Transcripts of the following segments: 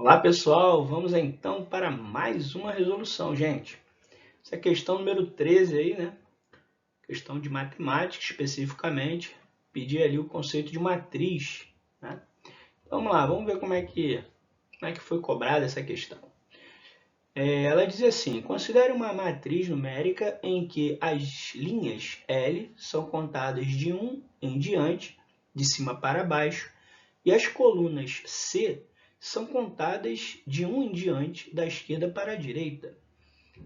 Olá pessoal, vamos então para mais uma resolução, gente. Essa é a questão número 13 aí, né? Questão de matemática especificamente, pedir ali o conceito de matriz, né? Então, vamos lá, vamos ver como é que foi cobrada essa questão. Ela diz assim, considere uma matriz numérica em que as linhas L são contadas de 1 em diante, de cima para baixo, e as colunas C são contadas de 1 em diante, da esquerda para a direita.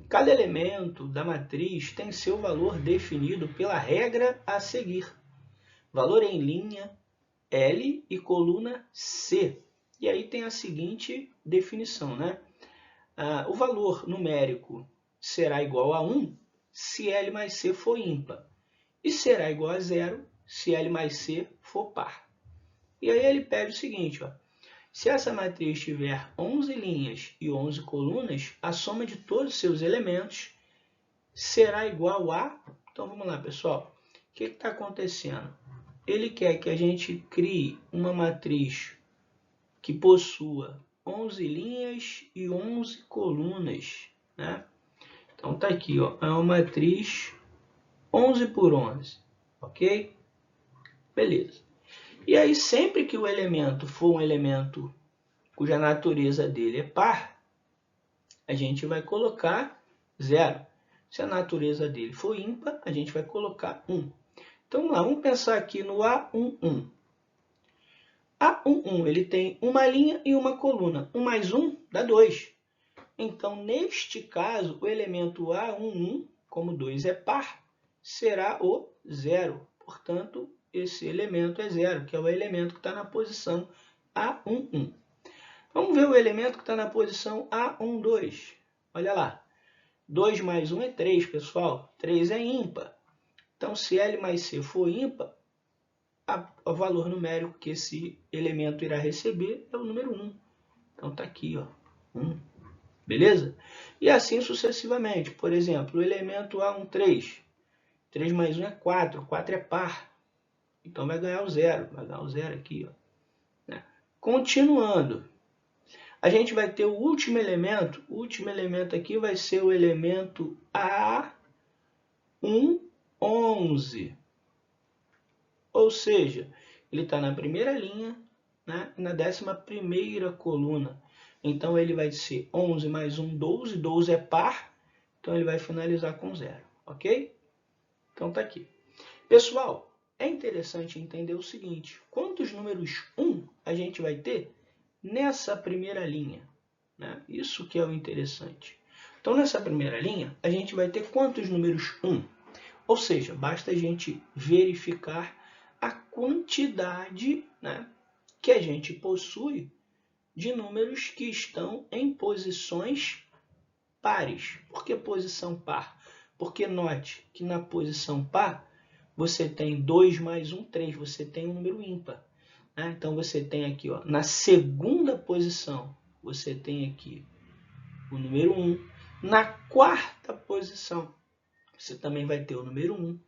Cada elemento da matriz tem seu valor definido pela regra a seguir. Valor em linha L e coluna C. E aí tem a seguinte definição, né? O valor numérico será igual a 1 se L mais C for ímpar. E será igual a 0 se L mais C for par. E aí ele pede o seguinte, ó. Se essa matriz tiver 11 linhas e 11 colunas, a soma de todos os seus elementos será igual a... Então vamos lá, pessoal. O que está acontecendo? Ele quer que a gente crie uma matriz que possua 11 linhas e 11 colunas, né? Então está aqui, ó, é uma matriz 11 por 11, ok? Beleza. E aí sempre que o elemento for um elemento cuja natureza dele é par, a gente vai colocar 0. Se a natureza dele for ímpar, a gente vai colocar 1. Então vamos lá, vamos pensar aqui no A11. A11 ele tem uma linha e uma coluna. 1 mais 1 dá 2. Então, neste caso, o elemento A11, como 2 é par, será o 0. Portanto, esse elemento é 0, que é o elemento que está na posição A11. Vamos ver o elemento que está na posição A12. Olha lá. 2 mais 1 é 3, pessoal. 3 é ímpar. Então, se L mais C for ímpar, o valor numérico que esse elemento irá receber é o número 1. Então, está aqui, ó, 1. Beleza? E assim sucessivamente. Por exemplo, o elemento A13. 3 mais 1 é 4. 4 é par. Então, vai ganhar o 0. Vai ganhar o 0 aqui, ó. Continuando. A gente vai ter o último elemento. O último elemento aqui vai ser o elemento A11. Ou seja, ele está na primeira linha, né, na 11ª coluna. Então, ele vai ser 11 mais 1, 12. 12 é par. Então, ele vai finalizar com 0. Ok? Então, está aqui. Pessoal, é interessante entender o seguinte. Quantos números 1 a gente vai ter nessa primeira linha, né? Isso que é o interessante. Então, nessa primeira linha, a gente vai ter quantos números 1? Ou seja, basta a gente verificar a quantidade, né, que a gente possui de números que estão em posições pares. Por que posição par? Porque note que na posição par, você tem 2 mais 1, 3. Você tem um número ímpar. Então, você tem aqui, ó, na segunda posição, você tem aqui o número 1. Na quarta posição, você também vai ter o número 1.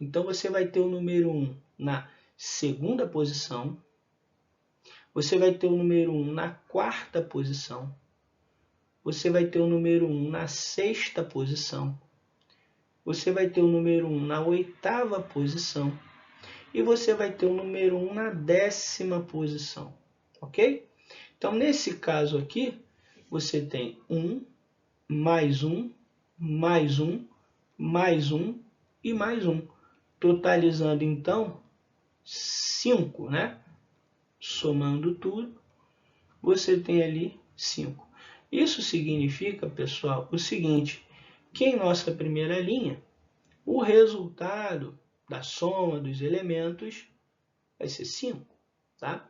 Então, você vai ter o número 1 na segunda posição. Você vai ter o número 1 na quarta posição. Você vai ter o número 1 na sexta posição. Você vai ter o número 1 na oitava posição. E você vai ter o número 1 na 10ª posição, ok? Então, nesse caso aqui, você tem 1, mais 1, mais 1, mais 1 e mais 1. Totalizando, então, 5, né? Somando tudo, você tem ali 5. Isso significa, pessoal, o seguinte, que em nossa primeira linha, o resultado da soma dos elementos vai ser 5, tá?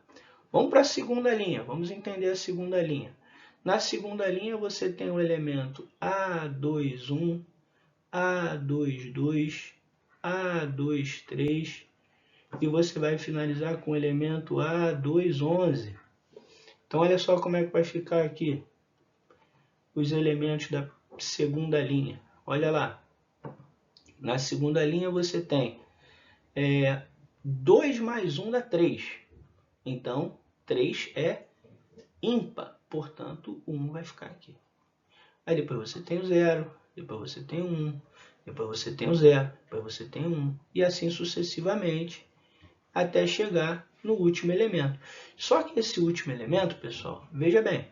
Vamos para a segunda linha, vamos entender a segunda linha. Na segunda linha você tem o elemento A21, A22, A23 e você vai finalizar com o elemento A211. Então olha só como é que vai ficar aqui os elementos da segunda linha. Olha lá. Na segunda linha você tem 2 mais 1 dá 3. Então, 3 é ímpar. portanto, o 1 vai ficar aqui. Aí depois você tem o 0, depois você tem o 1, depois você tem o 0, depois você tem o 1, e assim sucessivamente, até chegar no último elemento. Só que esse último elemento, pessoal, veja bem,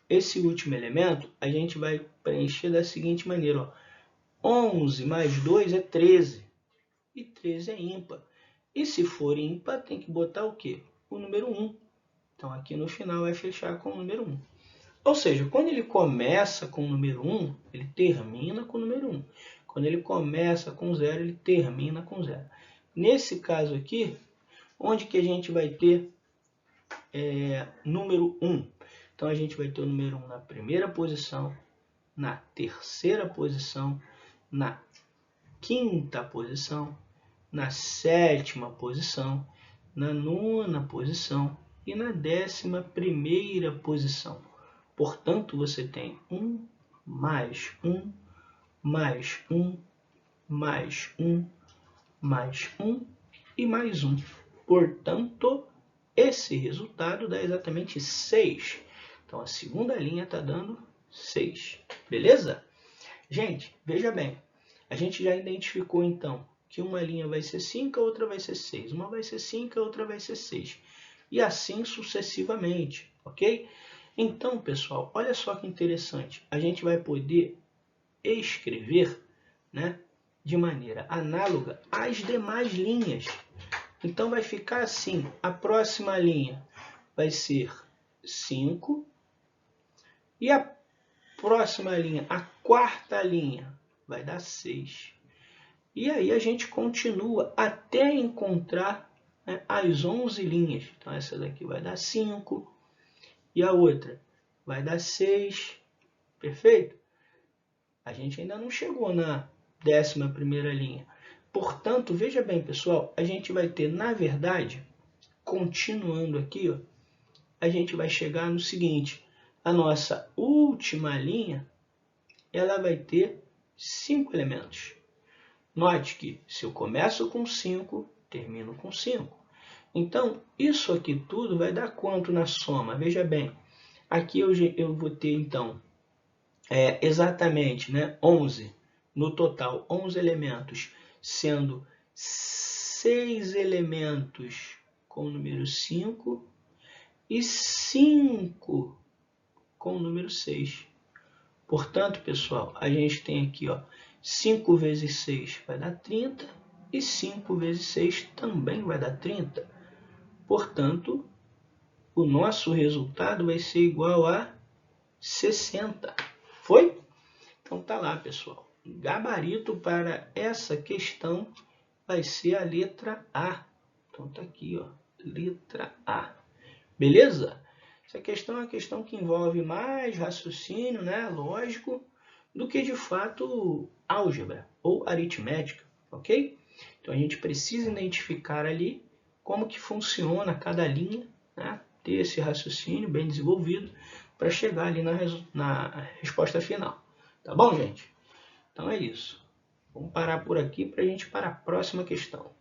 esse último elemento a gente vai preencher da seguinte maneira, ó. 11 mais 2 é 13, e 13 é ímpar. E se for ímpar, tem que botar o quê? O número 1. Então aqui no final vai fechar com o número 1. Ou seja, quando ele começa com o número 1, ele termina com o número 1. Quando ele começa com 0, ele termina com 0. Nesse caso aqui, onde que a gente vai ter número 1? Então a gente vai ter o número 1 na primeira posição, na terceira posição, na quinta posição, na sétima posição, na nona posição e na 11ª posição. Portanto, você tem 1, mais 1, mais 1, mais 1, mais 1 e mais 1. Portanto, esse resultado dá exatamente 6. Então, a segunda linha está dando 6. Beleza? Gente, veja bem. A gente já identificou, então, que uma linha vai ser 5, a outra vai ser 6. Uma vai ser 5, a outra vai ser 6. E assim sucessivamente, ok? Então, pessoal, olha só que interessante. A gente vai poder escrever, né, de maneira análoga às demais linhas. Então, vai ficar assim. A próxima linha vai ser 5. E a próxima linha, a quarta linha, vai dar 6. E aí a gente continua até encontrar, né, as 11 linhas. Então, essa daqui vai dar 5. E a outra vai dar 6. Perfeito? A gente ainda não chegou na 11ª linha. Portanto, veja bem, pessoal, a gente vai ter, na verdade, continuando aqui, ó, a gente vai chegar no seguinte. A nossa última linha, ela vai ter 5 elementos. Note que se eu começo com 5, termino com 5. Então, isso aqui tudo vai dar quanto na soma? Veja bem, aqui eu vou ter, então, exatamente, né, 11. No total, 11 elementos, sendo 6 elementos com o número 5 e 5 com o número 6. Portanto, pessoal, a gente tem aqui, ó, 5 vezes 6 vai dar 30 e 5 vezes 6 também vai dar 30. Portanto, o nosso resultado vai ser igual a 60. Foi? Então tá lá, pessoal. Gabarito para essa questão vai ser a letra A. Então tá aqui, ó, letra A. Beleza? Essa questão é uma questão que envolve mais raciocínio, né, lógico, do que de fato álgebra ou aritmética, ok? Então a gente precisa identificar ali como que funciona cada linha, né, ter esse raciocínio bem desenvolvido para chegar ali na resposta final. Tá bom, gente? Então é isso. Vamos parar por aqui para a gente ir para a próxima questão.